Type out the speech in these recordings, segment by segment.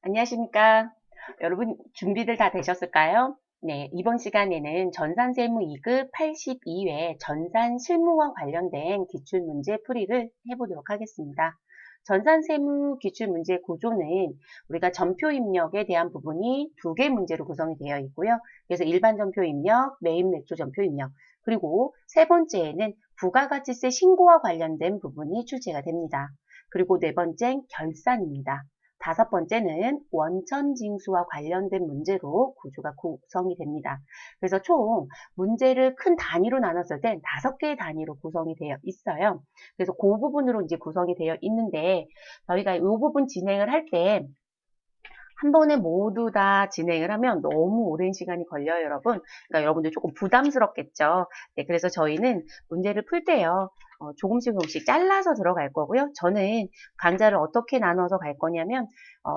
안녕하십니까. 여러분 준비들 다 되셨을까요? 네, 이번 시간에는 전산세무 2급 82회 전산실무와 관련된 기출문제 풀이를 해보도록 하겠습니다. 전산세무 기출문제 구조는 우리가 전표 입력에 대한 부분이 두 개 문제로 구성이 되어 있고요. 그래서 일반 전표 입력, 매입 매도 전표 입력, 그리고 세 번째에는 부가가치세 신고와 관련된 부분이 출제가 됩니다. 그리고 네 번째는 결산입니다. 다섯 번째는 원천징수와 관련된 문제로 구조가 구성이 됩니다. 그래서 총 문제를 큰 단위로 나눴을 땐 5개의 단위로 구성이 되어 있어요. 그래서 그 부분으로 이제 구성이 되어 있는데 저희가 이 부분 진행을 할 때 한 번에 모두 다 진행을 하면 너무 오랜 시간이 걸려요, 여러분. 그러니까 여러분들 조금 부담스럽겠죠. 네, 그래서 저희는 문제를 풀 때요. 조금씩 잘라서 들어갈 거고요. 저는 강좌를 어떻게 나눠서 갈 거냐면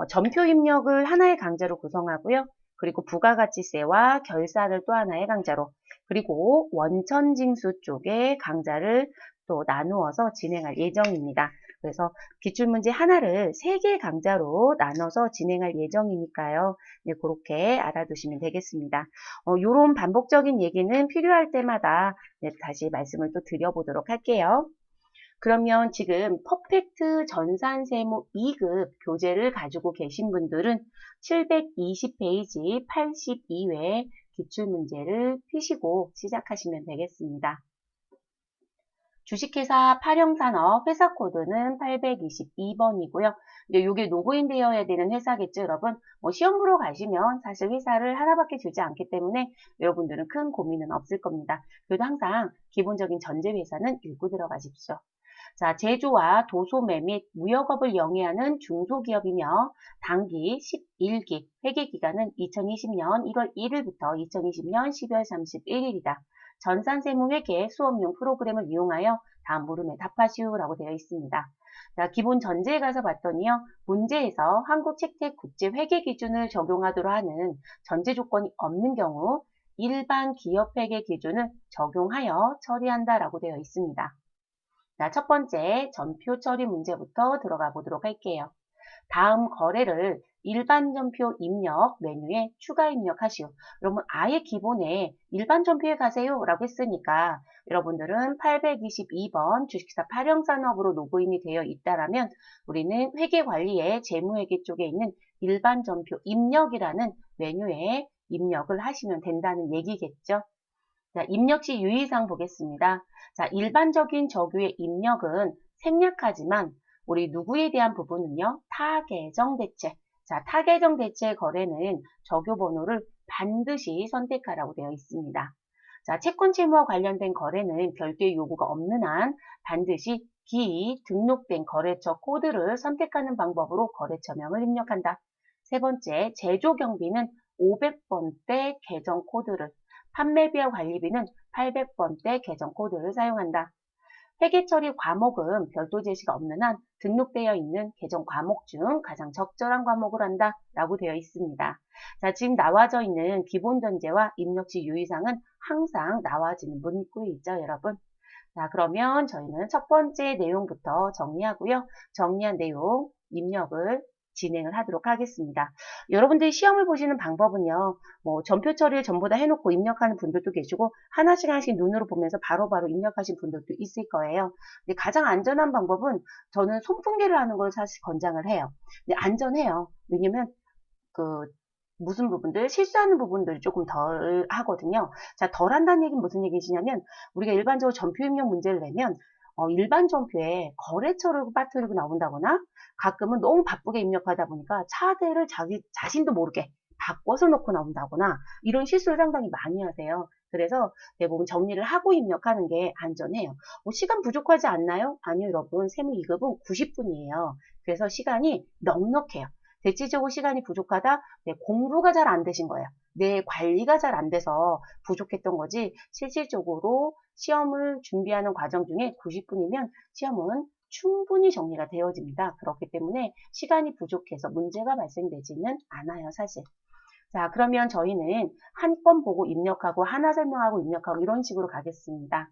전표 입력을 하나의 강좌로 구성하고요. 그리고 부가가치세와 결산을 또 하나의 강좌로, 그리고 원천징수 쪽에 강좌를 또 나누어서 진행할 예정입니다. 그래서 기출문제 하나를 3개의 강좌로 나눠서 진행할 예정이니까요. 네, 그렇게 알아두시면 되겠습니다. 이런 반복적인 얘기는 필요할 때마다 네, 다시 말씀을 또 드려보도록 할게요. 그러면 지금 퍼펙트 전산세무 2급 교재를 가지고 계신 분들은 720페이지 82회 기출문제를 피시고 시작하시면 되겠습니다. 주식회사 파령산업 회사 코드는 822번이고요. 이제 이게 로그인 되어야 되는 회사겠죠, 여러분? 시험 보러 가시면 사실 회사를 하나밖에 주지 않기 때문에 여러분들은 큰 고민은 없을 겁니다. 그래도 항상 기본적인 전제 회사는 읽고 들어가십시오. 자, 제조와 도소매 및 무역업을 영위하는 중소기업이며 단기 11기, 회계기간은 2020년 1월 1일부터 2020년 12월 31일이다. 전산세무회계 수업용 프로그램을 이용하여 다음 물음에 답하시오라고 되어 있습니다. 자, 기본 전제에 가서 봤더니요. 문제에서 한국 채택 국제 회계 기준을 적용하도록 하는 전제 조건이 없는 경우 일반 기업 회계 기준을 적용하여 처리한다라고 되어 있습니다. 자, 첫 번째 전표 처리 문제부터 들어가 보도록 할게요. 다음 거래를 일반 전표 입력 메뉴에 추가 입력하시오. 여러분 아예 기본에 일반 전표에 가세요 라고 했으니까 여러분들은 822번 주식회사 파령산업으로 로그인이 되어 있다라면 우리는 회계관리의 재무회계 쪽에 있는 일반 전표 입력이라는 메뉴에 입력을 하시면 된다는 얘기겠죠. 자, 입력 시 유의사항 보겠습니다. 자, 일반적인 적유의 입력은 생략하지만 우리 누구에 대한 부분은요. 타계정 대체. 자, 타계정 대체 거래는 적유 번호를 반드시 선택하라고 되어 있습니다. 자, 채권 채무와 관련된 거래는 별도의 요구가 없는 한 반드시 등록된 거래처 코드를 선택하는 방법으로 거래처명을 입력한다. 세 번째, 제조 경비는 500번대 계정 코드를, 판매비와 관리비는 800번대 계정 코드를 사용한다. 회계 처리 과목은 별도 제시가 없는 한 등록되어 있는 계정 과목 중 가장 적절한 과목을 한다 라고 되어 있습니다. 자, 지금 나와져 있는 기본 전제와 입력 시 유의사항은 항상 나와지는 문구이죠, 여러분. 자, 그러면 저희는 첫 번째 내용부터 정리하고요. 정리한 내용 입력을 진행을 하도록 하겠습니다. 여러분들이 시험을 보시는 방법은요. 전표 처리를 전부 다 해놓고 입력하는 분들도 계시고 하나씩 눈으로 보면서 바로바로 입력하신 분들도 있을 거예요. 근데 가장 안전한 방법은 저는 손풍기를 하는 걸 사실 권장을 해요. 근데 안전해요. 왜냐면 그 무슨 부분들, 실수하는 부분들이 조금 덜 하거든요. 자, 덜 한다는 얘기는 무슨 얘기시냐면, 우리가 일반적으로 전표 입력 문제를 내면, 일반 전표에 거래처를 빠뜨리고 나온다거나, 가끔은 너무 바쁘게 입력하다 보니까 차대를 자기 자신도 모르게 바꿔서 놓고 나온다거나, 이런 실수를 상당히 많이 하세요. 그래서 대부분 정리를 하고 입력하는 게 안전해요. 시간 부족하지 않나요? 아니요, 여러분. 세무 2급은 90분이에요. 그래서 시간이 넉넉해요. 대체적으로 시간이 부족하다? 네, 공부가 잘 안 되신 거예요. 내 관리가 잘 안 돼서 부족했던 거지 실질적으로 시험을 준비하는 과정 중에 90분이면 시험은 충분히 정리가 되어집니다. 그렇기 때문에 시간이 부족해서 문제가 발생되지는 않아요, 사실. 자, 그러면 저희는 한 건 보고 입력하고 하나 설명하고 입력하고 이런 식으로 가겠습니다.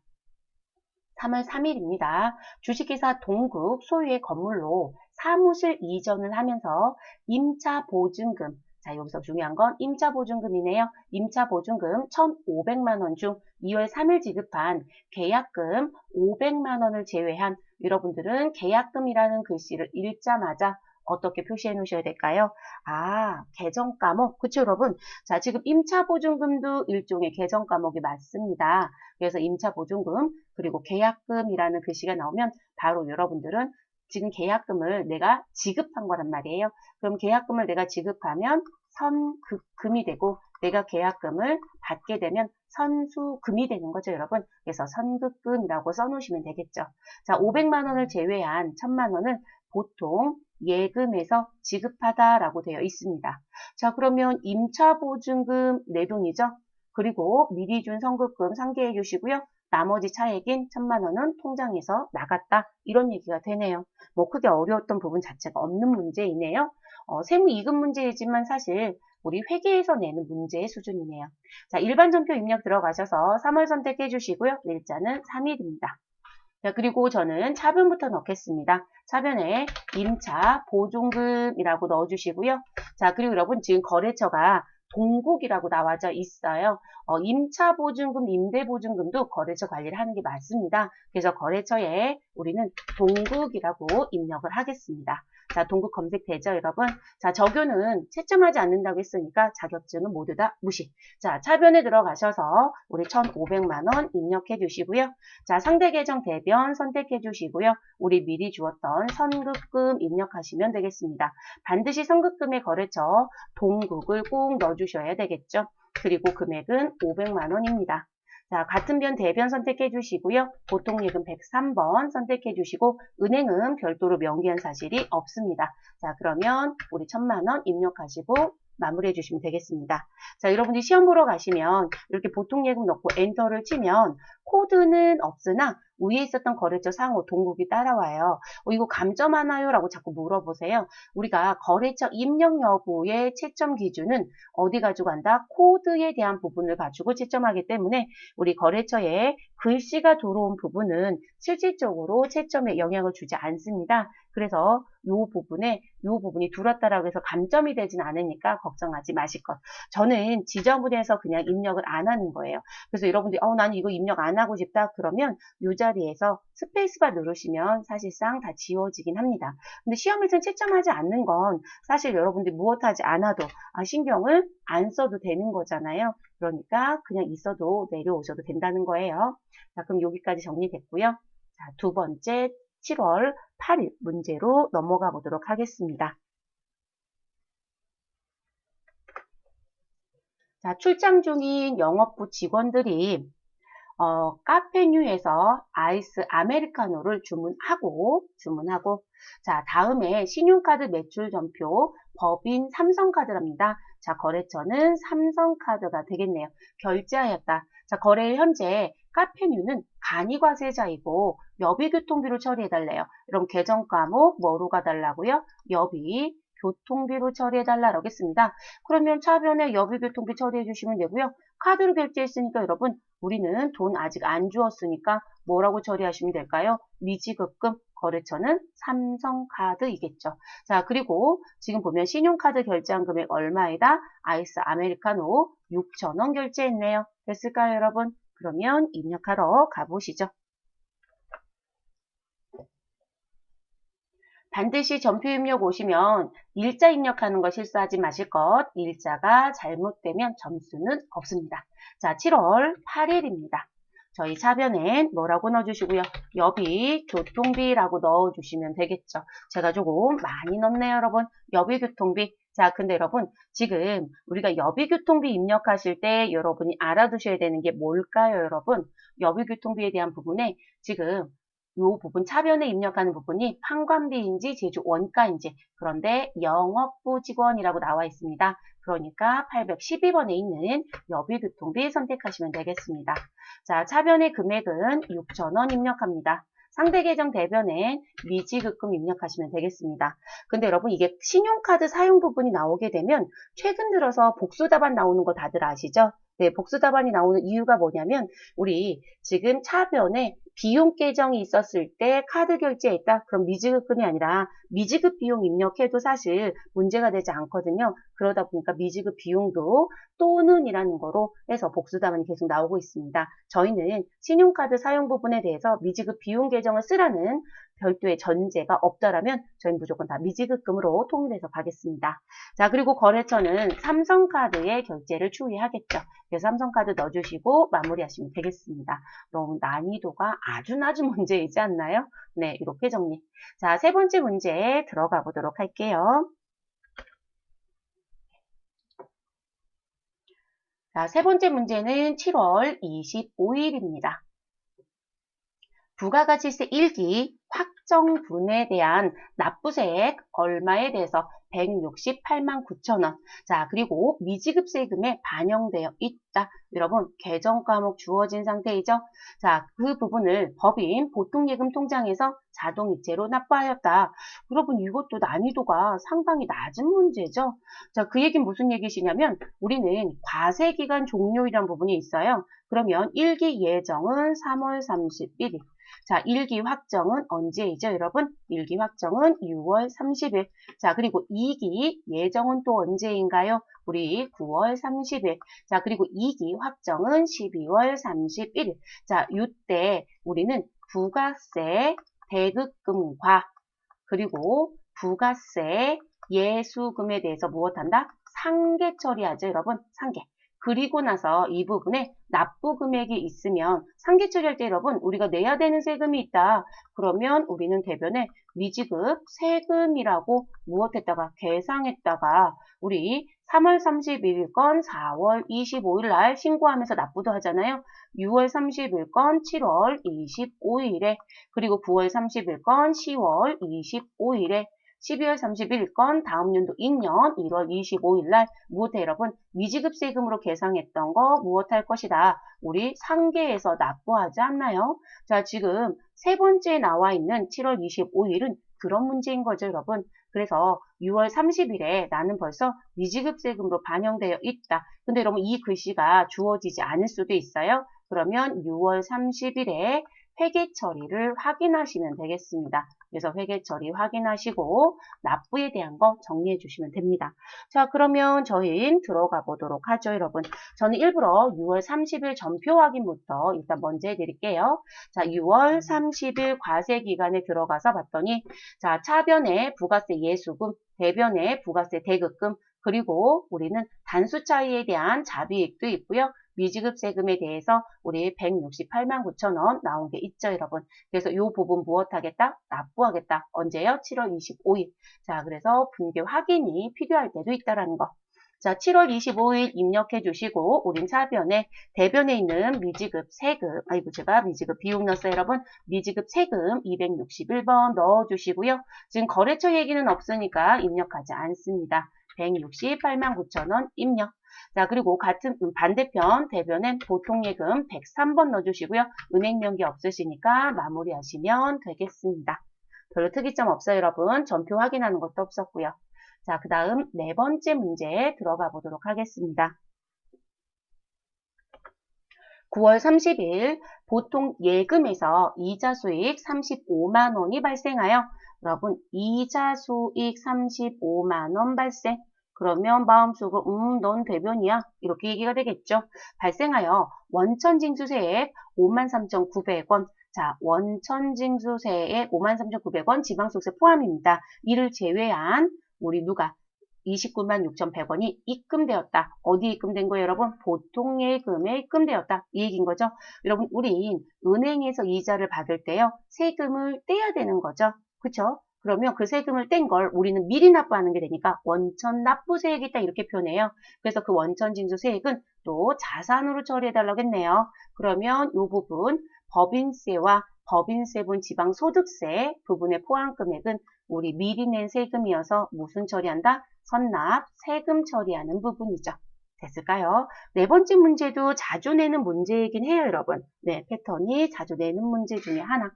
3월 3일입니다. 주식회사 동국 소유의 건물로 사무실 이전을 하면서 임차 보증금, 자, 여기서 중요한 건 임차 보증금이네요. 임차 보증금 1,500만 원 중 2월 3일 지급한 계약금 500만 원을 제외한 여러분들은 계약금이라는 글씨를 읽자마자 어떻게 표시해 놓으셔야 될까요? 아, 계정 과목. 그쵸, 여러분? 자, 지금 임차 보증금도 일종의 계정 과목이 맞습니다. 그래서 임차 보증금 그리고 계약금이라는 글씨가 나오면 바로 여러분들은 지금 계약금을 내가 지급한 거란 말이에요. 그럼 계약금을 내가 지급하면 선금이 되고 내가 계약금을 받게 되면 선수금이 되는 거죠, 여러분. 그래서 선급금이라고 써놓으시면 되겠죠. 자, 500만 원을 제외한 1,000만 원을 보통 예금에서 지급하다라고 되어 있습니다. 자, 그러면 임차보증금 내돈이죠. 그리고 미리 준 선급금 상기해 주시고요. 나머지 차액인 1,000만 원은 통장에서 나갔다. 이런 얘기가 되네요. 뭐 크게 어려웠던 부분 자체가 없는 문제이네요. 세무 이급 문제이지만 사실 우리 회계에서 내는 문제의 수준이네요. 자, 일반 전표 입력 들어가셔서 3월 선택해 주시고요. 일자는 3일입니다. 자, 그리고 저는 차변부터 넣겠습니다. 차변에 임차 보증금이라고 넣어주시고요. 자, 그리고 여러분 지금 거래처가 동국이라고 나와져 있어요. 임차 보증금, 임대 보증금도 거래처 관리를 하는 게 맞습니다. 그래서 거래처에 우리는 동국이라고 입력을 하겠습니다. 자, 동국 검색되죠, 여러분? 자, 적요는 채점하지 않는다고 했으니까 자격증은 모두 다 무시. 자, 차변에 들어가셔서 우리 1,500만 원 입력해 주시고요. 자, 상대 계정 대변 선택해 주시고요. 우리 미리 주었던 선급금 입력하시면 되겠습니다. 반드시 선급금의 거래처 동국을 꼭 넣어주셔야 되겠죠. 그리고 금액은 500만 원입니다. 자, 같은 변 대변 선택해 주시고요. 보통예금 103번 선택해 주시고 은행은 별도로 명기한 사실이 없습니다. 자, 그러면 우리 1,000만 원 입력하시고 마무리해 주시면 되겠습니다. 자, 여러분이 시험 보러 가시면 이렇게 보통예금 넣고 엔터를 치면 코드는 없으나 위에 있었던 거래처 상호 동국이 따라와요. 이거 감점하나요? 라고 자꾸 물어보세요. 우리가 거래처 입력 여부의 채점 기준은 어디 가지고 간다? 코드에 대한 부분을 가지고 채점하기 때문에 우리 거래처에 글씨가 들어온 부분은 실질적으로 채점에 영향을 주지 않습니다. 그래서 이 부분이 들었다라고 해서 감점이 되진 않으니까 걱정하지 마실 것. 저는 지저분해서 그냥 입력을 안 하는 거예요. 그래서 여러분들이 나는 이거 입력 안 하고 싶다 그러면 이 자리에서 스페이스바 누르시면 사실상 다 지워지긴 합니다. 근데 시험에서는 채점하지 않는 건 사실 여러분들이 무엇하지 않아도 신경을 안 써도 되는 거잖아요. 그러니까 그냥 있어도 내려오셔도 된다는 거예요. 자, 그럼 여기까지 정리됐고요. 자, 두 번째 7월 8일 문제로 넘어가 보도록 하겠습니다. 자, 출장 중인 영업부 직원들이 카페뉴에서 아이스 아메리카노를 주문하고 자, 다음에 신용카드 매출 전표 법인 삼성카드랍니다. 자, 거래처는 삼성카드가 되겠네요. 결제하였다. 자, 거래일 현재 카페뉴는 간이과세자이고 여비교통비로 처리해달래요. 그럼 계정 과목 뭐로 가달라고요? 여비 교통비로 처리해달라고 하겠습니다. 그러면 차변에 여비교통비 처리해 주시면 되고요. 카드로 결제했으니까 여러분 우리는 돈 아직 안 주었으니까 뭐라고 처리하시면 될까요? 미지급금 거래처는 삼성카드이겠죠. 자, 그리고 지금 보면 신용카드 결제한 금액 얼마이다? 아이스 아메리카노 6,000원 결제했네요. 됐을까요, 여러분? 그러면 입력하러 가보시죠. 반드시 전표 입력 오시면 일자 입력하는 거 실수하지 마실 것. 일자가 잘못되면 점수는 없습니다. 자, 7월 8일입니다. 저희 차변엔 뭐라고 넣어주시고요. 여비 교통비라고 넣어주시면 되겠죠. 제가 조금 많이 넣네요, 여러분. 여비 교통비. 자, 근데 여러분 지금 우리가 여비 교통비 입력하실 때 여러분이 알아두셔야 되는 게 뭘까요, 여러분? 여비 교통비에 대한 부분에 지금 이 부분 차변에 입력하는 부분이 판관비인지 제주 원가인지 그런데 영업부 직원이라고 나와 있습니다. 그러니까 812번에 있는 여비교통비 선택하시면 되겠습니다. 자, 차변의 금액은 6,000원 입력합니다. 상대 계정 대변에 미지급금 입력하시면 되겠습니다. 근데 여러분 이게 신용카드 사용 부분이 나오게 되면 최근 들어서 복수 답안 나오는 거 다들 아시죠? 네, 복수 답안이 나오는 이유가 뭐냐면 우리 지금 차변에 비용 계정이 있었을 때 카드 결제했다. 그럼 미지급금이 아니라 미지급 비용 입력해도 사실 문제가 되지 않거든요. 그러다 보니까 미지급 비용도 또는이라는 거로 해서 복수 답안이 계속 나오고 있습니다. 저희는 신용카드 사용 부분에 대해서 미지급 비용 계정을 쓰라는 별도의 전제가 없다라면 저희는 무조건 다 미지급금으로 통일해서 가겠습니다. 자, 그리고 거래처는 삼성카드의 결제를 추이하겠죠. 그래서 삼성카드 넣어주시고 마무리하시면 되겠습니다. 너무 난이도가 아주 낮은 문제이지 않나요? 네, 이렇게 정리. 자, 세 번째 문제 들어가 보도록 할게요. 자, 세 번째 문제는 7월 25일입니다. 부가가치세 1기 확정분에 대한 납부세액 얼마에 대해서 168만 9천 원. 자, 그리고 미지급 세금에 반영되어 있다. 여러분, 계정 과목 주어진 상태이죠? 자, 그 부분을 법인 보통예금 통장에서 자동이체로 납부하였다. 여러분, 이것도 난이도가 상당히 낮은 문제죠? 자, 그 얘기는 무슨 얘기시냐면 우리는 과세기간 종료이란 부분이 있어요. 그러면 1기 예정은 3월 31일. 자, 1기 확정은 언제이죠, 여러분? 1기 확정은 6월 30일. 자, 그리고 2기 예정은 또 언제인가요? 우리 9월 30일. 자, 그리고 2기 확정은 12월 31일. 자, 이때 우리는 부가세 대급금과 그리고 부가세 예수금에 대해서 무엇한다? 상계 처리하죠, 여러분. 상계. 그리고 나서 이 부분에 납부 금액이 있으면 상계 처리할 때 여러분 우리가 내야 되는 세금이 있다. 그러면 우리는 대변에 미지급 세금이라고 무엇했다가 계상했다가 우리 3월 31일 건 4월 25일 날 신고하면서 납부도 하잖아요. 6월 30일 건 7월 25일에 그리고 9월 30일 건 10월 25일에 12월 31일 건 다음 연도 임년 1월 25일 날 무엇해 여러분? 미지급 세금으로 계상했던 거 무엇할 것이다. 우리 상계에서 납부하지 않나요? 자, 지금 세 번째 나와 있는 7월 25일은 그런 문제인 거죠, 여러분. 그래서 6월 30일에 나는 벌써 미지급 세금으로 반영되어 있다. 근데 여러분 이 글씨가 주어지지 않을 수도 있어요. 그러면 6월 30일에 회계 처리를 확인하시면 되겠습니다. 그래서 회계 처리 확인하시고 납부에 대한 거 정리해 주시면 됩니다. 자, 그러면 저희 들어가 보도록 하죠, 여러분. 저는 일부러 6월 30일 전표 확인부터 일단 먼저 해드릴게요. 자, 6월 30일 과세 기간에 들어가서 봤더니 자, 차변에 부가세 예수금, 대변에 부가세 대급금, 그리고 우리는 단수 차이에 대한 자비익도 있고요. 미지급 세금에 대해서 우리 168만 9천 원 나온 게 있죠, 여러분. 그래서 이 부분 무엇하겠다? 납부하겠다. 언제요? 7월 25일. 자, 그래서 분계 확인이 필요할 때도 있다라는 거. 자, 7월 25일 입력해 주시고 우린 차변에 대변에 있는 미지급 세금, 아이고 제가 미지급 비용 넣었어요, 여러분. 미지급 세금 261번 넣어 주시고요. 지금 거래처 얘기는 없으니까 입력하지 않습니다. 168만 9천 원 입력. 자, 그리고 같은 반대편 대변엔 보통예금 103번 넣어주시고요. 은행 명기 없으시니까 마무리하시면 되겠습니다. 별로 특이점 없어요, 여러분. 전표 확인하는 것도 없었고요. 자, 그 다음 네 번째 문제 들어가 보도록 하겠습니다. 9월 30일 보통 예금에서 이자 수익 35만 원이 발생하여 여러분 이자 수익 35만 원 발생. 그러면 마음속으로 넌 대변이야 이렇게 얘기가 되겠죠. 발생하여 원천징수세액 53,900원. 자, 원천징수세액 53,900원 지방소득세 포함입니다. 이를 제외한 우리 누가 29만 6,100원이 입금되었다. 어디에 입금된 거예요, 여러분? 보통예금에 입금되었다. 이 얘기인 거죠. 여러분, 우린 은행에서 이자를 받을 때요. 세금을 떼야 되는 거죠. 그쵸? 그러면 그 세금을 뗀 걸 우리는 미리 납부하는 게 되니까 원천 납부세액이 있다 이렇게 표현해요. 그래서 그 원천징수세액은 또 자산으로 처리해달라고 했네요. 그러면 이 부분 법인세와 법인세분 지방소득세 부분의 포함 금액은 우리 미리 낸 세금이어서 무슨 처리한다? 선납, 세금 처리하는 부분이죠. 됐을까요? 네 번째 문제도 자주 내는 문제이긴 해요, 여러분. 네, 패턴이 자주 내는 문제 중에 하나.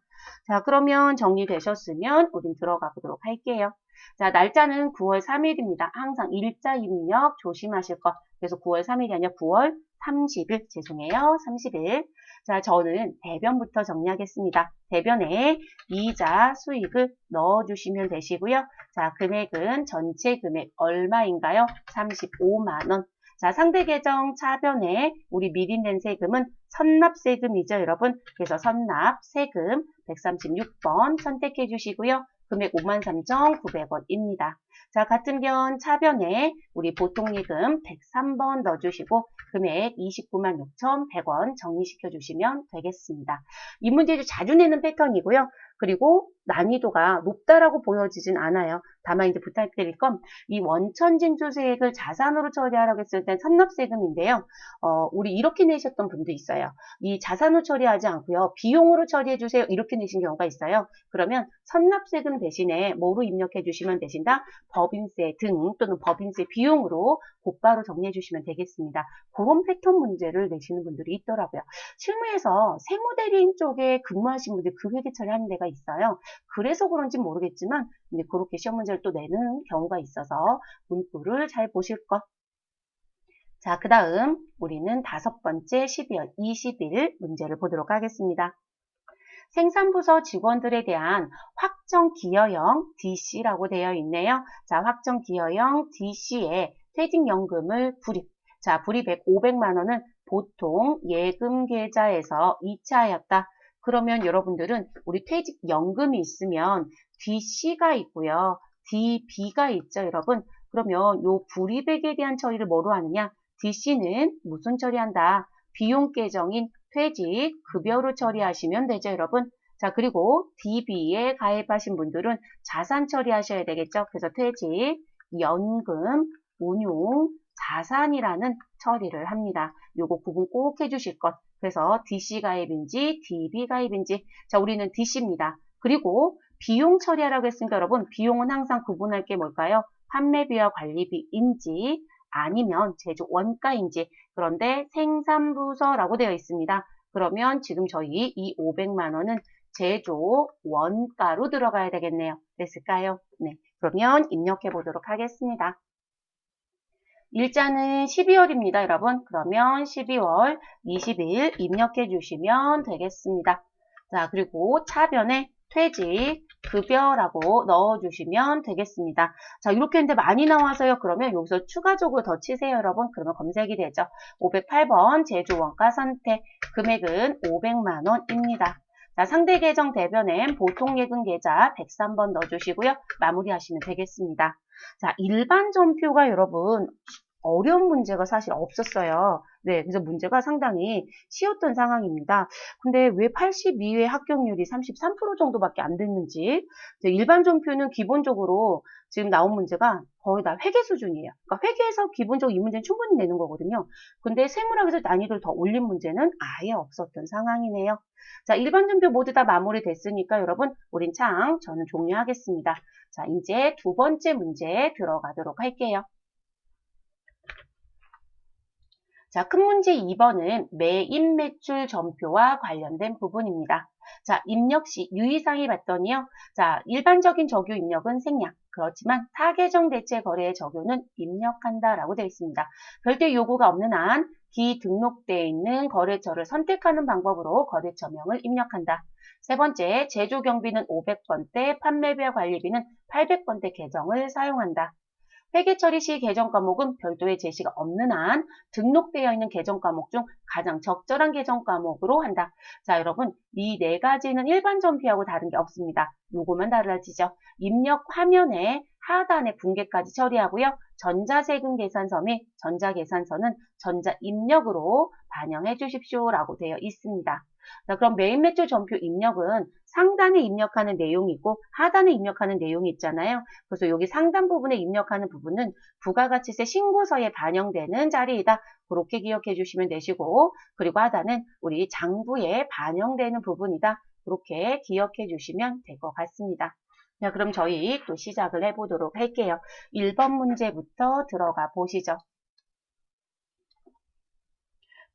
자, 그러면 정리되셨으면 우린 들어가 보도록 할게요. 자, 날짜는 9월 3일입니다. 항상 일자 입력 조심하실 것. 그래서 9월 3일이 아니라 9월 30일, 죄송해요. 30일. 자, 저는 대변부터 정리하겠습니다. 대변에 이자 수익을 넣어주시면 되시고요. 자, 금액은 전체 금액 얼마인가요? 35만 원. 자, 상대 계정 차변에 우리 미리 낸 세금은 선납세금이죠, 여러분. 그래서 선납세금 136번 선택해 주시고요. 금액 53,900원입니다. 자, 같은 변 차변에 우리 보통예금 103번 넣어주시고 금액 29만 6,100원 정리시켜 주시면 되겠습니다. 이 문제도 자주 내는 패턴이고요. 그리고 난이도가 높다라고 보여지진 않아요. 다만 이제 부탁드릴 건 이 원천징수세액을 자산으로 처리하라고 했을 땐 선납세금인데요. 우리 이렇게 내셨던 분도 있어요. 이 자산으로 처리하지 않고요. 비용으로 처리해 주세요. 이렇게 내신 경우가 있어요. 그러면 선납세금 대신에 뭐로 입력해 주시면 되신다? 법인세 등 또는 법인세 비용으로 곧바로 정리해 주시면 되겠습니다. 그런 패턴 문제를 내시는 분들이 있더라고요. 실무에서 세무대리인 쪽에 근무하신 분들 그 회계 처리하는 데가 있어요. 그래서 그런지 모르겠지만 이제 그렇게 시험 문제를 또 내는 경우가 있어서 문구를 잘 보실 것. 자, 그 다음 우리는 5번째 12월 20일 문제를 보도록 하겠습니다. 생산부서 직원들에 대한 확정기여형 DC라고 되어 있네요. 자, 확정기여형 DC에 퇴직연금을 불입. 자, 불입액 500만 원은 보통 예금 계좌에서 이체하였다. 그러면 여러분들은 우리 퇴직연금이 있으면 DC가 있고요. DB가 있죠, 여러분. 그러면 요 불입액에 대한 처리를 뭐로 하느냐? DC는 무슨 처리한다? 비용 계정인 퇴직, 급여로 처리하시면 되죠, 여러분. 자, 그리고 DB에 가입하신 분들은 자산 처리하셔야 되겠죠. 그래서 퇴직, 연금, 운용, 자산이라는 처리를 합니다. 요거 구분 꼭 해주실 것. 그래서 DC 가입인지 DB 가입인지. 자, 우리는 DC입니다. 그리고 비용 처리하라고 했으니까 여러분, 비용은 항상 구분할 게 뭘까요? 판매비와 관리비인지 아니면 제조 원가인지. 그런데 생산부서라고 되어 있습니다. 그러면 지금 저희 이 500만 원은 제조 원가로 들어가야 되겠네요. 됐을까요? 네. 그러면 입력해 보도록 하겠습니다. 일자는 12월입니다, 여러분. 그러면 12월 20일 입력해 주시면 되겠습니다. 자, 그리고 차변에 퇴직, 급여라고 넣어주시면 되겠습니다. 자, 이렇게 했는데 많이 나와서요. 그러면 여기서 추가적으로 더 치세요, 여러분. 그러면 검색이 되죠. 508번 제조원가 선택, 금액은 500만 원입니다. 자, 상대 계정 대변엔 보통예금 계좌 103번 넣어주시고요. 마무리하시면 되겠습니다. 자, 일반 전표가 여러분 어려운 문제가 사실 없었어요. 네, 그래서 문제가 상당히 쉬웠던 상황입니다. 근데 왜 82회 합격률이 33% 정도밖에 안 됐는지. 일반 전표는 기본적으로 지금 나온 문제가 거의 다 회계 수준이에요. 그러니까 회계에서 기본적으로 이 문제는 충분히 내는 거거든요. 근데 세무학에서 난이도를 더 올린 문제는 아예 없었던 상황이네요. 자, 일반 전표 모두 다 마무리됐으니까 여러분, 우린 저는 종료하겠습니다. 자, 이제 두 번째 문제 들어가도록 할게요. 자, 큰 문제 2번은 매입 매출 전표와 관련된 부분입니다. 자, 입력 시 유의사항이 봤더니요. 자, 일반적인 적유 입력은 생략. 그렇지만 타계정 대체 거래의 적유는 입력한다라고 되어 있습니다. 별도의 요구가 없는 한 기등록되어 있는 거래처를 선택하는 방법으로 거래처명을 입력한다. 세 번째, 제조 경비는 500번대, 판매비와 관리비는 800번대 계정을 사용한다. 회계 처리 시 계정 과목은 별도의 제시가 없는 한 등록되어 있는 계정 과목 중 가장 적절한 계정 과목으로 한다. 자, 여러분, 이 네 가지는 일반 전표하고 다른 게 없습니다. 요거만 달라지죠. 입력 화면에 하단에 분계까지 처리하고요. 전자세금 계산서 및 전자계산서는 전자입력으로 반영해 주십시오라고 되어 있습니다. 자, 그럼 매입 매출 전표 입력은 상단에 입력하는 내용이 있고 하단에 입력하는 내용이 있잖아요. 그래서 여기 상단 부분에 입력하는 부분은 부가가치세 신고서에 반영되는 자리이다. 그렇게 기억해 주시면 되시고, 그리고 하단은 우리 장부에 반영되는 부분이다. 그렇게 기억해 주시면 될 것 같습니다. 자, 그럼 저희 또 시작을 해보도록 할게요. 1번 문제부터 들어가 보시죠.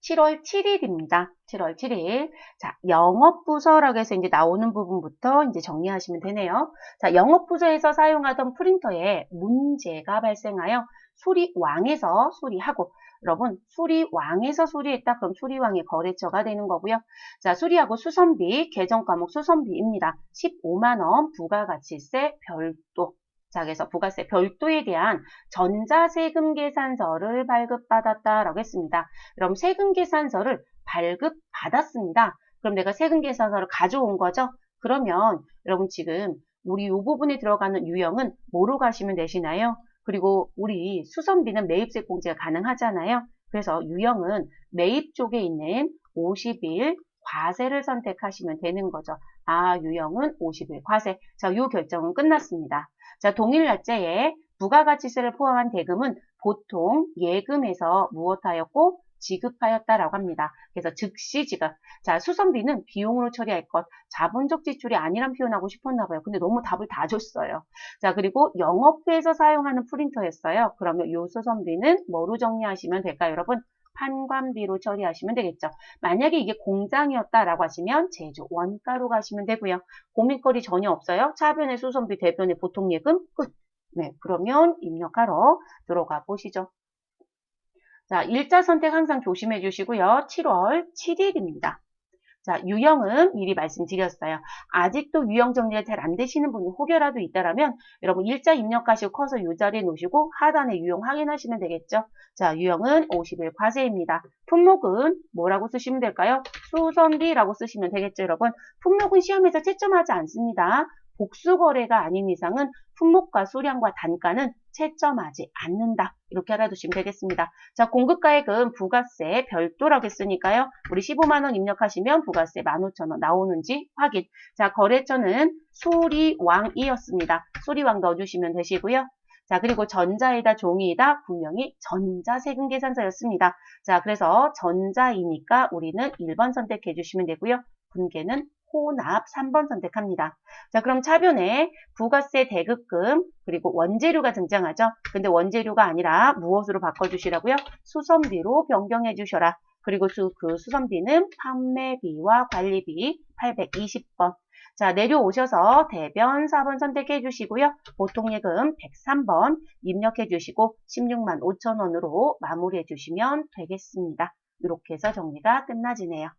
7월 7일입니다. 7월 7일. 자, 영업부서라고 해서 이제 나오는 부분부터 이제 정리하시면 되네요. 자, 영업부서에서 사용하던 프린터에 문제가 발생하여 수리왕에서 수리하고, 여러분, 수리왕에서 수리했다. 그럼 수리왕의 거래처가 되는 거고요. 자, 수리하고 수선비, 계정과목 수선비입니다. 15만원 부가가치세 별도. 자, 그래서 부가세 별도에 대한 전자세금 계산서를 발급받았다라고 했습니다. 그럼 세금 계산서를 발급받았습니다. 그럼 내가 세금 계산서를 가져온 거죠? 그러면 여러분 지금 우리 이 부분에 들어가는 유형은 뭐로 가시면 되시나요? 그리고 우리 수선비는 매입세 공제가 가능하잖아요. 그래서 유형은 매입 쪽에 있는 50일 과세를 선택하시면 되는 거죠. 아, 유형은 50일 과세. 자, 이 결정은 끝났습니다. 자, 동일 날짜에 부가가치세를 포함한 대금은 보통 예금에서 무엇하였고 지급하였다라고 합니다. 그래서 즉시 지급. 자, 수선비는 비용으로 처리할 것, 자본적 지출이 아니란 표현하고 싶었나 봐요. 근데 너무 답을 다 줬어요. 자, 그리고 영업부에서 사용하는 프린터였어요. 그러면 이 수선비는 뭐로 정리하시면 될까요, 여러분? 판관비로 처리하시면 되겠죠. 만약에 이게 공장이었다라고 하시면 제조 원가로 가시면 되고요. 고민거리 전혀 없어요. 차변의 수선비, 대변의 보통예금 끝. 네, 그러면 입력하러 들어가 보시죠. 자, 일자 선택 항상 조심해 주시고요. 7월 7일입니다. 자, 유형은 미리 말씀드렸어요. 아직도 유형 정리가 잘 안 되시는 분이 혹여라도 있다라면 여러분 일자 입력하시고 커서 이 자리에 놓으시고 하단에 유형 확인하시면 되겠죠. 자, 유형은 50일 과세입니다. 품목은 뭐라고 쓰시면 될까요? 수선비라고 쓰시면 되겠죠, 여러분. 품목은 시험에서 채점하지 않습니다. 복수거래가 아닌 이상은 품목과 수량과 단가는 채점하지 않는다. 이렇게 알아두시면 되겠습니다. 자, 공급가액은 부가세 별도라고 했으니까요. 우리 15만원 입력하시면 부가세 15,000원 나오는지 확인. 자, 거래처는 수리왕이었습니다. 수리왕 넣어주시면 되시고요. 자, 그리고 전자이다 종이이다 분명히 전자세금 계산서였습니다. 자, 그래서 전자이니까 우리는 1번 선택해 주시면 되고요. 분계는 혼합 3번 선택합니다. 자, 그럼 차변에 부가세 대급금 그리고 원재료가 등장하죠. 근데 원재료가 아니라 무엇으로 바꿔주시라고요? 수선비로 변경해 주셔라. 그리고 그 수선비는 판매비와 관리비 820번. 자, 내려오셔서 대변 4번 선택해 주시고요. 보통예금 103번 입력해 주시고 16만 5천원으로 마무리해 주시면 되겠습니다. 이렇게 해서 정리가 끝나지네요.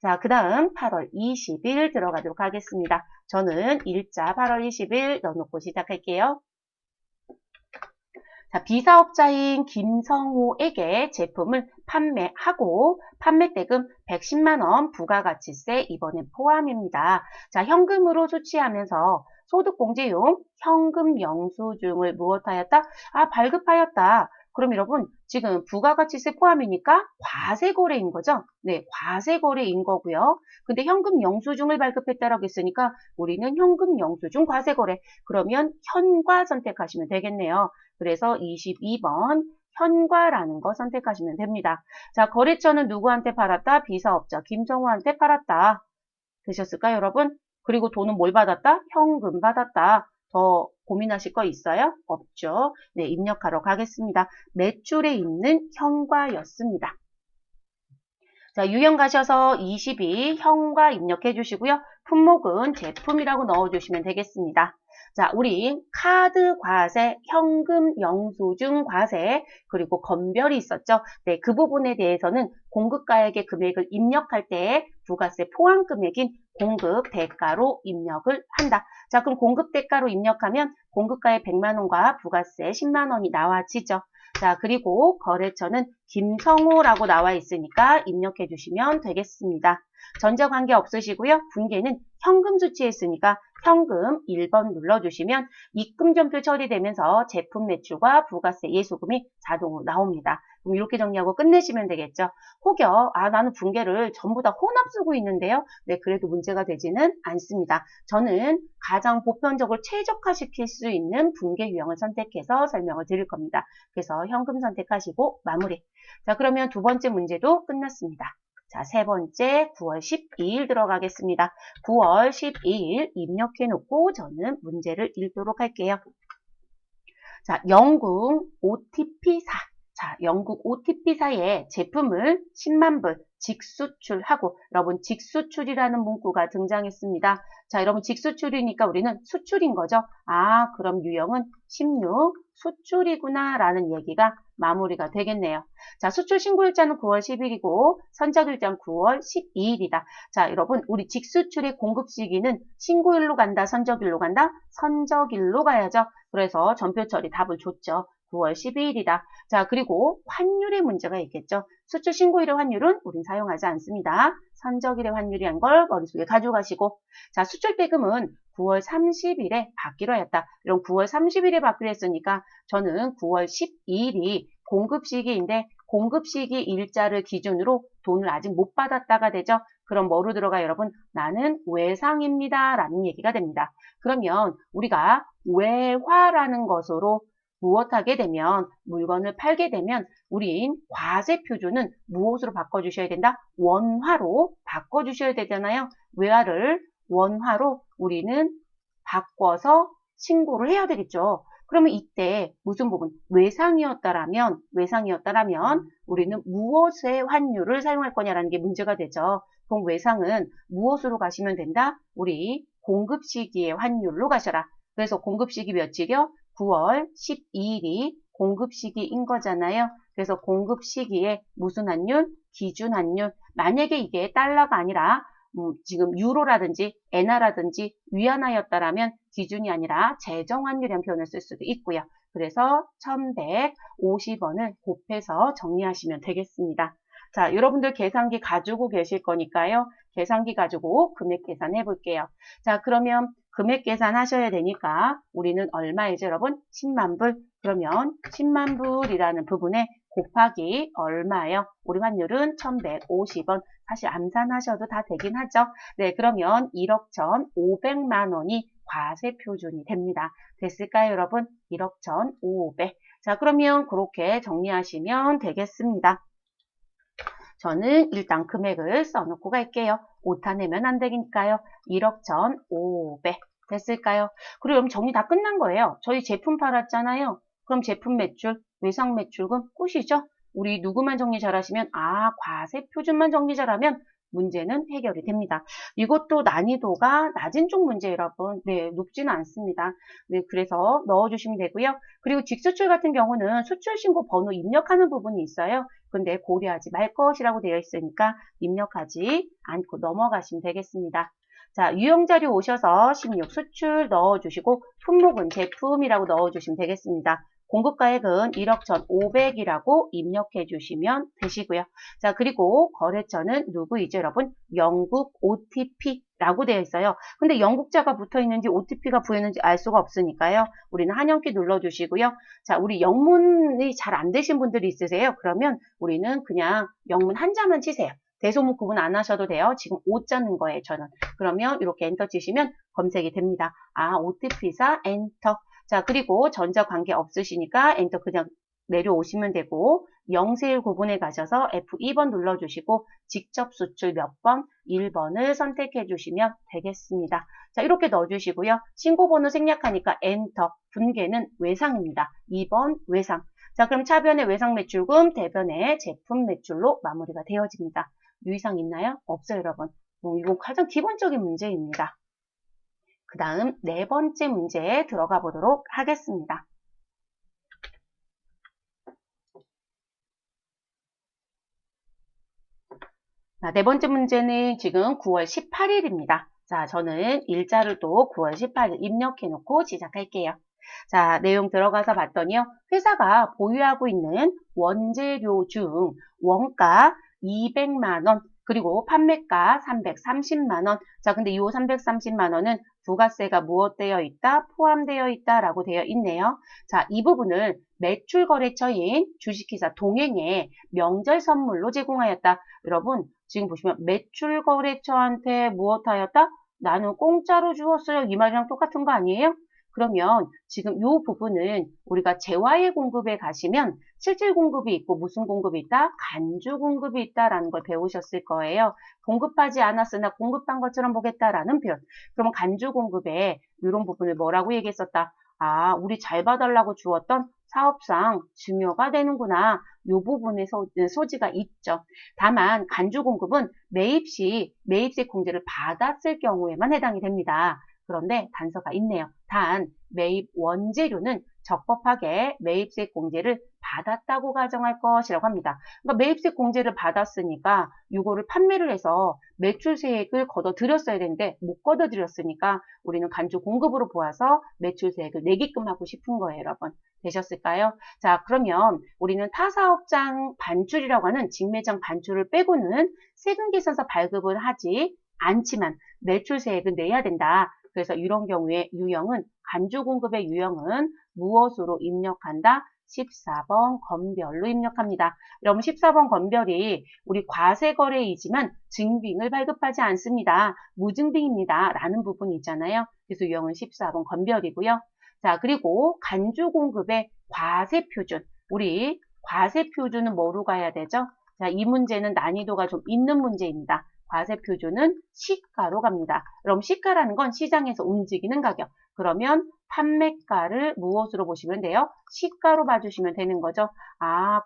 자, 그 다음 8월 20일 들어가도록 하겠습니다. 저는 일자 8월 20일 넣어놓고 시작할게요. 자, 비사업자인 김성호에게 제품을 판매하고 판매대금 110만원 부가가치세 이번엔 포함입니다. 자, 현금으로 수취하면서 소득공제용 현금 영수증을 무엇하였다? 아, 발급하였다. 그럼 여러분 지금 부가가치세 포함이니까 과세거래인 거죠? 네, 과세거래인 거고요. 근데 현금 영수증을 발급했다라고 했으니까 우리는 현금 영수증 과세거래. 그러면 현과 선택하시면 되겠네요. 그래서 22번 현과라는 거 선택하시면 됩니다. 자, 거래처는 누구한테 팔았다? 비사업자 김성호한테 팔았다. 되셨을까요, 여러분? 그리고 돈은 뭘 받았다? 현금 받았다. 더 고민하실 거 있어요? 없죠. 네, 입력하러 가겠습니다. 매출에 있는 현과였습니다. 자, 유형 가셔서 22 현과 입력해 주시고요. 품목은 제품이라고 넣어주시면 되겠습니다. 자, 우리 카드 과세, 현금 영수증 과세, 그리고 건별이 있었죠. 네, 그 부분에 대해서는 공급가액의 금액을 입력할 때 부가세 포함 금액인 공급 대가로 입력을 한다. 자, 그럼 공급 대가로 입력하면 공급가액 100만원과 부가세 10만원이 나와지죠. 자, 그리고 거래처는 김성호라고 나와 있으니까 입력해 주시면 되겠습니다. 전자관계 없으시고요. 분계는 현금 수취했으니까 현금 1번 눌러주시면 입금전표 처리되면서 제품 매출과 부가세 예수금이 자동으로 나옵니다. 그럼 이렇게 정리하고 끝내시면 되겠죠. 혹여 나는 분계를 전부 다 혼합 쓰고 있는데요. 네, 그래도 문제가 되지는 않습니다. 저는 가장 보편적으로 최적화시킬 수 있는 분계 유형을 선택해서 설명을 드릴 겁니다. 그래서 현금 선택하시고 마무리. 자, 그러면 두 번째 문제도 끝났습니다. 자, 세 번째 9월 12일 들어가겠습니다. 9월 12일 입력해 놓고 저는 문제를 읽도록 할게요. 자, 영궁 OTP사. 자, 영국 OTP사에 제품을 10만 불 직수출하고, 여러분 직수출이라는 문구가 등장했습니다. 자, 여러분 직수출이니까 우리는 수출인 거죠. 아, 그럼 유형은 16 수출이구나 라는 얘기가 마무리가 되겠네요. 자, 수출 신고일자는 9월 10일이고 선적일자는 9월 12일이다. 자, 여러분 우리 직수출의 공급 시기는 신고일로 간다, 선적일로 간다? 선적일로 가야죠. 그래서 전표 처리 답을 줬죠. 9월 12일이다. 자, 그리고 환율의 문제가 있겠죠. 수출 신고일의 환율은 우린 사용하지 않습니다. 선적일의 환율이란 걸 머릿속에 가져가시고, 자, 수출 대금은 9월 30일에 받기로 했다. 이런 9월 30일에 받기로 했으니까 저는 9월 12일이 공급 시기인데 공급 시기 일자를 기준으로 돈을 아직 못 받았다가 되죠. 그럼 뭐로 들어가 여러분? 나는 외상입니다 라는 얘기가 됩니다. 그러면 우리가 외화라는 것으로 무엇하게 되면 물건을 팔게 되면 우린 과세 표준은 무엇으로 바꿔주셔야 된다? 원화로 바꿔주셔야 되잖아요. 외화를 원화로 우리는 바꿔서 신고를 해야 되겠죠. 그러면 이때 무슨 부분? 외상이었다라면 우리는 무엇의 환율을 사용할 거냐라는 게 문제가 되죠. 그럼 외상은 무엇으로 가시면 된다? 우리 공급 시기의 환율로 가셔라. 그래서 공급 시기 며칠이요? 9월 12일이 공급 시기인 거잖아요. 그래서 공급 시기에 무슨 환율? 기준 환율. 만약에 이게 달러가 아니라 지금 유로라든지 엔화라든지 위안화였다라면 기준이 아니라 재정환율이라는 표현을 쓸 수도 있고요. 그래서 1150원을 곱해서 정리하시면 되겠습니다. 자, 여러분들 계산기 가지고 계실 거니까요. 계산기 가지고 금액 계산해 볼게요. 자, 그러면 금액 계산하셔야 되니까 우리는 얼마이죠, 여러분? 10만 불. 그러면 10만 불이라는 부분에 곱하기 얼마예요? 우리 환율은 1150원. 사실 암산하셔도 다 되긴 하죠. 네, 그러면 1억 1,500만 원이 과세 표준이 됩니다. 됐을까요, 여러분? 1억 1,500. 자, 그러면 그렇게 정리하시면 되겠습니다. 저는 일단 금액을 써놓고 갈게요. 오타 내면 안 되니까요. 1억 1,500 됐을까요? 그럼 정리 다 끝난 거예요. 저희 제품 팔았잖아요. 그럼 제품 매출, 외상 매출금 끝이죠? 우리 누구만 정리 잘하시면 과세 표준만 정리 잘하면 문제는 해결이 됩니다. 이것도 난이도가 낮은 쪽 문제 여러분. 네, 높지는 않습니다. 네, 그래서 넣어주시면 되고요. 그리고 직수출 같은 경우는 수출신고 번호 입력하는 부분이 있어요. 근데 고려하지 말 것이라고 되어 있으니까 입력하지 않고 넘어가시면 되겠습니다. 자, 유형자료 오셔서 16 수출 넣어주시고 품목은 제품이라고 넣어주시면 되겠습니다. 공급가액은 1억 1,500이라고 입력해 주시면 되시고요. 자, 그리고 거래처는 누구이죠, 여러분? 영국 OTP라고 되어 있어요. 근데 영국자가 붙어 있는지 OTP가 부여있는지 알 수가 없으니까요. 우리는 한영키 눌러주시고요. 자, 우리 영문이 잘 안 되신 분들이 있으세요? 그러면 우리는 그냥 영문 한자만 치세요. 대소문 구분 안 하셔도 돼요. 지금 O 자는 거예요, 저는. 그러면 이렇게 엔터 치시면 검색이 됩니다. OTP사 엔터. 자, 그리고 전자관계 없으시니까 엔터 그냥 내려오시면 되고 영세일 구분에 가셔서 F2번 눌러주시고 직접 수출 몇 번? 1번을 선택해 주시면 되겠습니다. 자, 이렇게 넣어주시고요. 신고번호 생략하니까 엔터. 분계는 외상입니다. 2번 외상. 자, 그럼 차변의 외상 매출금, 대변의 제품 매출로 마무리가 되어집니다. 유의사항 있나요? 없어요, 여러분. 이건 가장 기본적인 문제입니다. 그 다음 네 번째 문제에 들어가 보도록 하겠습니다. 자, 네 번째 문제는 지금 9월 18일입니다. 자, 저는 일자를 또 9월 18일 입력해 놓고 시작할게요. 자, 내용 들어가서 봤더니요. 회사가 보유하고 있는 원재료 중 원가 200만 원, 그리고 판매가 330만 원. 자, 근데 이 330만 원은 부가세가 무엇되어 있다? 포함되어 있다라고 되어 있네요. 자, 이 부분을 매출 거래처인 주식회사 동행에 명절 선물로 제공하였다. 여러분, 지금 보시면 매출 거래처한테 무엇하였다? 나는 공짜로 주었어요. 이 말이랑 똑같은 거 아니에요? 그러면 지금 이 부분은 우리가 재화의 공급에 가시면 실질 공급이 있고 무슨 공급이 있다? 간주 공급이 있다라는 걸 배우셨을 거예요. 공급하지 않았으나 공급한 것처럼 보겠다라는 표현. 그러면 간주 공급에 이런 부분을 뭐라고 얘기했었다? 우리 잘 봐달라고 주었던 사업상 증여가 되는구나. 요 부분에 소지가 있죠. 다만 간주 공급은 매입 시 매입세 공제를 받았을 경우에만 해당이 됩니다. 그런데 단서가 있네요. 단 매입 원재료는 적법하게 매입세 공제를 받았다고 가정할 것이라고 합니다. 그러니까 매입세 공제를 받았으니까 이거를 판매를 해서 매출세액을 걷어들였어야 되는데 못 걷어들였으니까 우리는 간주 공급으로 보아서 매출세액을 내게끔 하고 싶은 거예요, 여러분. 되셨을까요? 자, 그러면 우리는 타사업장 반출이라고 하는 직매장 반출을 빼고는 세금계산서 발급을 하지 않지만 매출세액은 내야 된다. 그래서 이런 경우에 유형은 간주공급의 유형은 무엇으로 입력한다? 14번 건별로 입력합니다. 여러분 14번 건별이 우리 과세거래이지만 증빙을 발급하지 않습니다. 무증빙입니다. 라는 부분이 있잖아요. 그래서 유형은 14번 건별이고요. 자, 그리고 간주공급의 과세표준. 우리 과세표준은 뭐로 가야 되죠? 자, 이 문제는 난이도가 좀 있는 문제입니다. 과세표준은 시가로 갑니다. 그럼 시가라는 건 시장에서 움직이는 가격. 그러면 판매가를 무엇으로 보시면 돼요? 시가로 봐주시면 되는 거죠.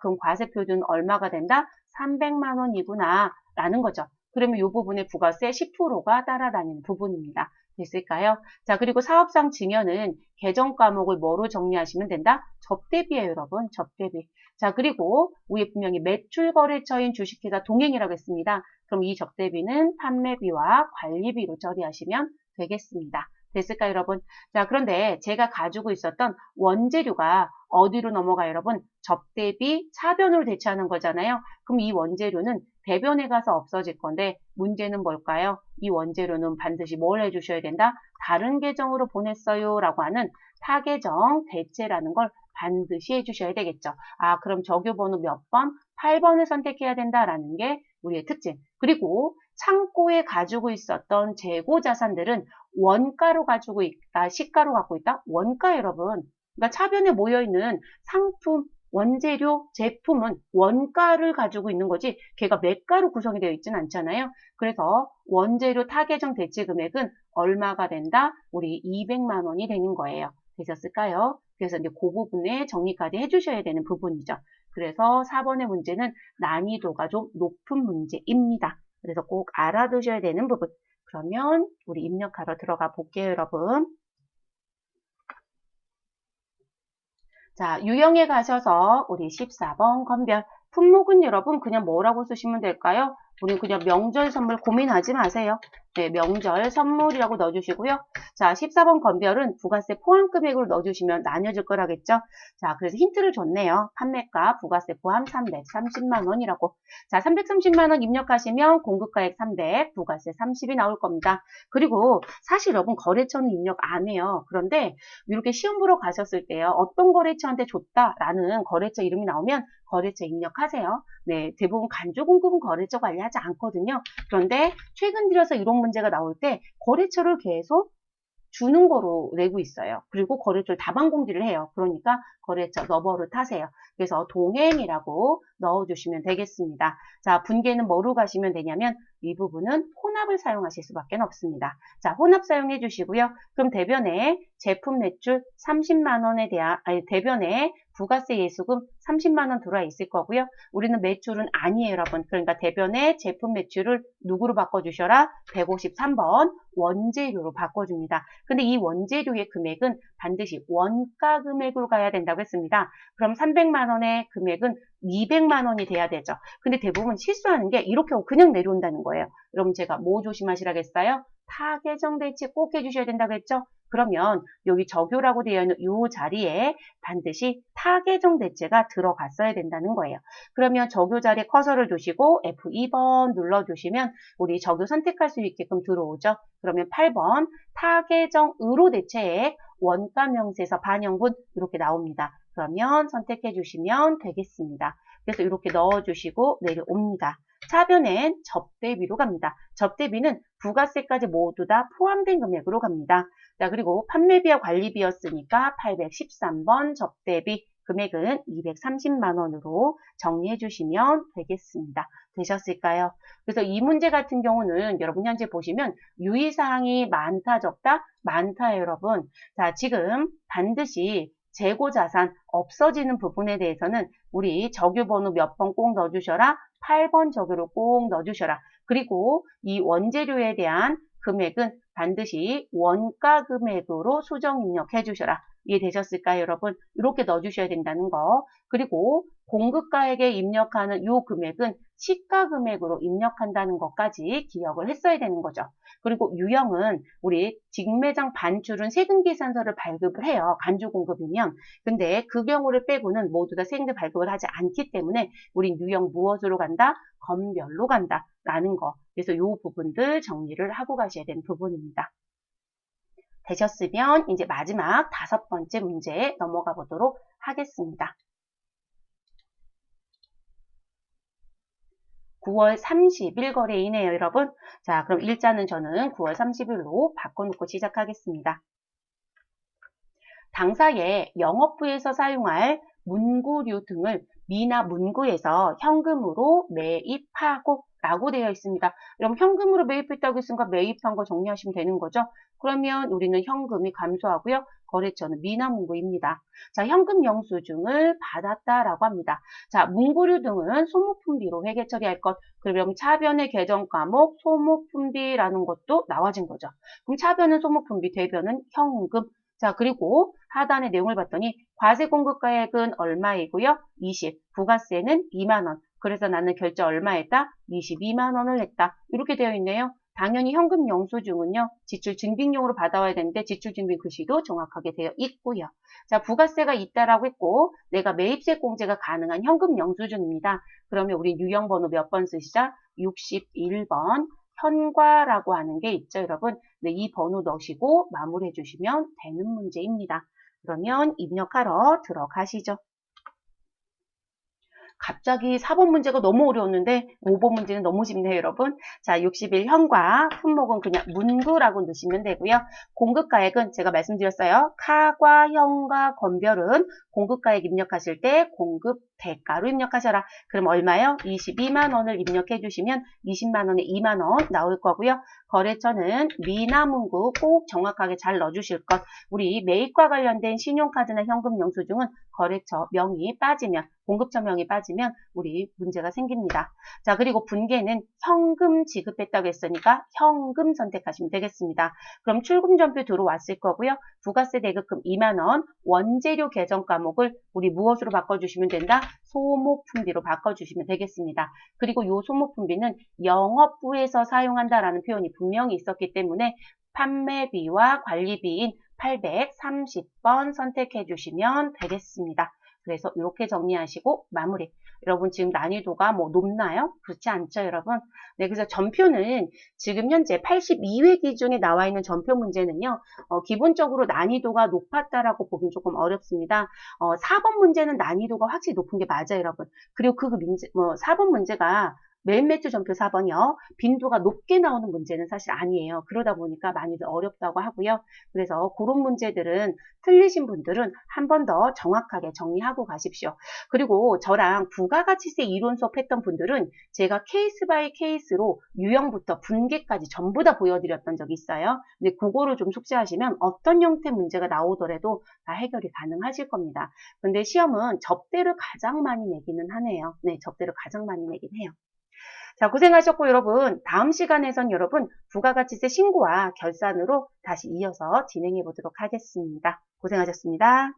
그럼 과세표준은 얼마가 된다? 300만 원이구나 라는 거죠. 그러면 이 부분에 부가세 10%가 따라다니는 부분입니다. 됐을까요? 자, 그리고 사업상 증여는 개정 과목을 뭐로 정리하시면 된다? 접대비예요, 여러분. 접대비. 자, 그리고 위에 분명히 매출 거래처인 주식회사 동행이라고 했습니다. 그럼 이 접대비는 판매비와 관리비로 처리하시면 되겠습니다. 됐을까요, 여러분? 자, 그런데 제가 가지고 있었던 원재료가 어디로 넘어가요, 여러분? 접대비 차변으로 대체하는 거잖아요. 그럼 이 원재료는 대변에 가서 없어질 건데 문제는 뭘까요? 이 원재료는 반드시 뭘 해주셔야 된다? 다른 계정으로 보냈어요 라고 하는 타계정 대체라는 걸 반드시 해주셔야 되겠죠. 그럼 적요번호 몇 번? 8번을 선택해야 된다라는 게 우리의 특징. 그리고 창고에 가지고 있었던 재고 자산들은 원가로 가지고 있다, 시가로 갖고 있다? 원가 여러분. 그러니까 차변에 모여있는 상품, 원재료, 제품은 원가를 가지고 있는 거지 걔가 매가로 구성이 되어 있지는 않잖아요. 그래서 원재료 타계정 대체 금액은 얼마가 된다? 우리 200만 원이 되는 거예요. 되셨을까요? 그래서 이제 그 부분에 정리까지 해주셔야 되는 부분이죠. 그래서 4번의 문제는 난이도가 좀 높은 문제입니다. 그래서 꼭 알아두셔야 되는 부분. 그러면 우리 입력하러 들어가 볼게요, 여러분. 자, 유형에 가셔서 우리 14번 건별. 품목은 여러분 그냥 뭐라고 쓰시면 될까요? 우리 그냥 명절 선물 고민하지 마세요. 네, 명절 선물이라고 넣어주시고요. 자, 14번 건별은 부가세 포함 금액으로 넣어주시면 나뉘어질 거라겠죠. 자, 그래서 힌트를 줬네요. 판매가 부가세 포함 330만 원이라고. 자, 330만 원 입력하시면 공급가액 300, 부가세 30이 나올 겁니다. 그리고 사실 여러분 거래처는 입력 안 해요. 그런데 이렇게 시험 보러 가셨을 때요. 어떤 거래처한테 줬다라는 거래처 이름이 나오면 거래처 입력하세요. 네, 대부분 간주 공급은 거래처 관리하지 않거든요. 그런데 최근 들어서 이런 문제가 나올 때 거래처를 계속 주는 거로 내고 있어요. 그리고 거래처를 다방 공지를 해요. 그러니까 거래처 너버릇 하세요. 그래서 동행이라고 넣어주시면 되겠습니다. 자, 분계는 뭐로 가시면 되냐면 이 부분은 혼합을 사용하실 수밖에 없습니다. 자, 혼합 사용해 주시고요. 그럼 대변에 제품 매출 30만 원에 대한 대변에 부가세 예수금 30만 원 들어와 있을 거고요. 우리는 매출은 아니에요, 여러분. 그러니까 대변에 제품 매출을 누구로 바꿔주셔라? 153번 원재료로 바꿔줍니다. 근데 이 원재료의 금액은 반드시 원가 금액으로 가야 된다고 했습니다. 그럼 300만 원의 금액은 200만 원이 돼야 되죠. 근데 대부분 실수하는 게 이렇게 그냥 내려온다는 거예요. 여러분 제가 뭐 조심하시라겠어요? 타계정 대체 꼭 해주셔야 된다고 했죠? 그러면 여기 적요라고 되어 있는 이 자리에 반드시 타계정 대체가 들어갔어야 된다는 거예요. 그러면 적요 자리에 커서를 두시고 F2번 눌러주시면 우리 적요 선택할 수 있게끔 들어오죠. 그러면 8번 타계정으로 대체액 원가 명세서 반영분 이렇게 나옵니다. 그러면 선택해 주시면 되겠습니다. 그래서 이렇게 넣어주시고 내려옵니다. 차변엔 접대비로 갑니다. 접대비는 부가세까지 모두 다 포함된 금액으로 갑니다. 자, 그리고 판매비와 관리비였으니까 813번 접대비 금액은 230만 원으로 정리해 주시면 되겠습니다. 되셨을까요? 그래서 이 문제 같은 경우는 여러분 현재 보시면 유의사항이 많다 적다? 많다 여러분. 자, 지금 반드시 재고자산 없어지는 부분에 대해서는 우리 적유번호 몇 번 꼭 넣어주셔라. 8번 적유를 꼭 넣어주셔라. 그리고 이 원재료에 대한 금액은 반드시 원가 금액으로 수정 입력해 주셔라. 이해되셨을까요, 여러분? 이렇게 넣어주셔야 된다는 거. 그리고 공급가액에 입력하는 이 금액은 시가 금액으로 입력한다는 것까지 기억을 했어야 되는 거죠. 그리고 유형은 우리 직매장 반출은 세금계산서를 발급을 해요. 간주 공급이면. 근데 그 경우를 빼고는 모두 다 세금을 발급을 하지 않기 때문에 우린 유형 무엇으로 간다? 건별로 간다. 라는 거. 그래서 이 부분들 정리를 하고 가셔야 되는 부분입니다. 되셨으면 이제 마지막 5번째 문제에 넘어가 보도록 하겠습니다. 9월 30일 거래이네요, 여러분. 자, 그럼 일자는 저는 9월 30일로 바꿔놓고 시작하겠습니다. 당사에 영업부에서 사용할 문구류 등을 미나 문구에서 현금으로 매입하고 라고 되어 있습니다. 여러분 현금으로 매입했다고 했으니까 매입한 거 정리하시면 되는 거죠. 그러면 우리는 현금이 감소하고요. 거래처는 미나 문구입니다. 자, 현금 영수증을 받았다라고 합니다. 자, 문구류 등은 소모품비로 회계 처리할 것. 그럼 차변의 계정 과목 소모품비라는 것도 나와진 거죠. 그럼 차변은 소모품비, 대변은 현금. 자, 그리고 하단의 내용을 봤더니 과세 공급가액은 얼마이고요? 20. 부가세는 2만 원. 그래서 나는 결제 얼마 했다? 22만 원을 했다. 이렇게 되어 있네요. 당연히 현금 영수증은요. 지출 증빙용으로 받아와야 되는데 지출 증빙 글씨도 정확하게 되어 있고요. 자, 부가세가 있다라고 했고 내가 매입세 공제가 가능한 현금 영수증입니다. 그러면 우리 유형번호 몇 번 쓰시자? 61번. 현과라고 하는 게 있죠, 여러분. 네, 이 번호 넣으시고 마무리해 주시면 되는 문제입니다. 그러면 입력하러 들어가시죠. 갑자기 4번 문제가 너무 어려웠는데 5번 문제는 너무 쉽네요, 여러분. 자, 60일 현과 품목은 그냥 문구라고 넣으시면 되고요. 공급가액은 제가 말씀드렸어요. 카과 현과 건별은 공급가액 입력하실 때 공급 대가로 입력하셔라. 그럼 얼마요? 22만 원을 입력해 주시면 20만 원에 2만 원 나올 거고요. 거래처는 미나 문구 꼭 정확하게 잘 넣어주실 것. 우리 매입과 관련된 신용카드나 현금 영수증은 거래처 명이 빠지면 공급처 명이 빠지면 우리 문제가 생깁니다. 자, 그리고 분계는 현금 지급했다고 했으니까 현금 선택하시면 되겠습니다. 그럼 출금전표 들어왔을 거고요. 부가세 대급금 2만 원, 원재료 계정 과목을 우리 무엇으로 바꿔주시면 된다? 소모품비로 바꿔주시면 되겠습니다. 그리고 이 소모품비는 영업부에서 사용한다라는 표현이 분명히 있었기 때문에 판매비와 관리비인 830번 선택해 주시면 되겠습니다. 그래서 이렇게 정리하시고 마무리. 여러분 지금 난이도가 뭐 높나요? 그렇지 않죠, 여러분? 네, 그래서 전표는 지금 현재 82회 기준에 나와 있는 전표 문제는요. 기본적으로 난이도가 높았다라고 보긴 조금 어렵습니다. 4번 문제는 난이도가 확실히 높은 게 맞아요, 여러분. 그리고 4번 문제가 매일 매주 전표 4번이요. 빈도가 높게 나오는 문제는 사실 아니에요. 그러다 보니까 많이들 어렵다고 하고요. 그래서 그런 문제들은 틀리신 분들은 한 번 더 정확하게 정리하고 가십시오. 그리고 저랑 부가가치세 이론 수업 했던 분들은 제가 케이스 바이 케이스로 유형부터 분계까지 전부 다 보여드렸던 적이 있어요. 근데 그거를 좀 숙지하시면 어떤 형태 문제가 나오더라도 다 해결이 가능하실 겁니다. 근데 시험은 접대를 가장 많이 내기는 하네요. 네, 접대를 가장 많이 내긴 해요. 자, 고생하셨고 여러분 다음 시간에선 여러분 부가가치세 신고와 결산으로 다시 이어서 진행해 보도록 하겠습니다. 고생하셨습니다.